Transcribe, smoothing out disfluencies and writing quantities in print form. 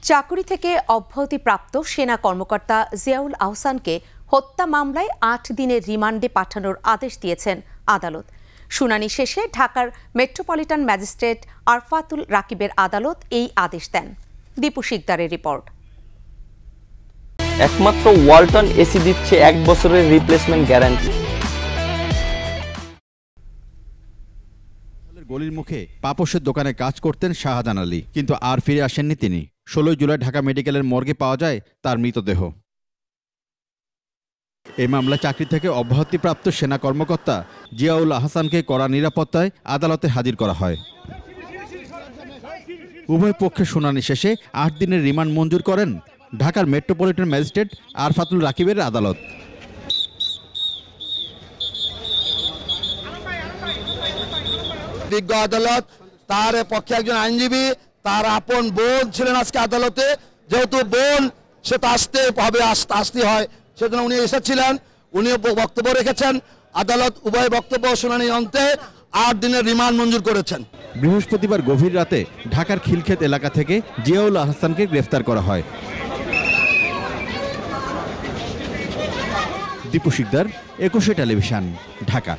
চাকুরি থেকে অব্যাহতিপ্রাপ্ত সেনা কর্মকর্তা জিয়াউল আহসানকে হত্যা মামলায় ৮ দিনের রিমান্ডে পাঠানোর আদেশ দিয়েছেন আদালত। শুনানি শেষে ঢাকার মেট্রোপলিটন ম্যাজিস্ট্রেট আরফাতুল রাকিবের আদালত এই আদেশ দেন। দীপু শিকদারের রিপোর্ট। একমাত্র ওয়ালটন এসি দিচ্ছে 1 বছরের রিপ্লেসমেন্ট গ্যারান্টি। গলির মুখে পাপোশের দোকানে কাজ করতেন শাহজাহান আলী, কিন্তু আর ফিরে আসেননি তিনি। 16 জুলাই ঢাকা মেডিকেলের মর্গে পাওয়া যায় তার মৃতদেহ। এই মামলায় চাকরি থেকে অব্যাহতিপ্রাপ্ত সেনা কর্মকর্তা জিয়াউল আহসানকে কড়া নিরাপত্তায় আদালতে হাজির করা হয়। উভয় পক্ষের শুনানি শেষে 8 দিনের রিমান্ড মঞ্জুর করেন ঢাকার মেট্রোপলিটন ম্যাজিস্ট্রেট আরফাতুল রাকিবের আদালত। বিজ্ঞ আদালত তার পক্ষে একজন আইনজীবী, তার আপন বোন ছিলেন আজকে আদালতে। যেহেতু বোন, সে তো আসতে হবে, আসতে হয়, সেজন্য উনি এসেছিলেন। উনিও বক্তব্য রেখেছেন। আদালত উভয় বক্তব্য শুনানি অন্তে 8 দিনের রিমান্ড মঞ্জুর করেছেন। বৃহস্পতিবার গভীর রাতে ঢাকার খিলক্ষেত এলাকা থেকে জিয়াউল আহসানকে গ্রেফতার করা হয়। দীপু শিকদার, 21 টেলিভিশন, ঢাকা।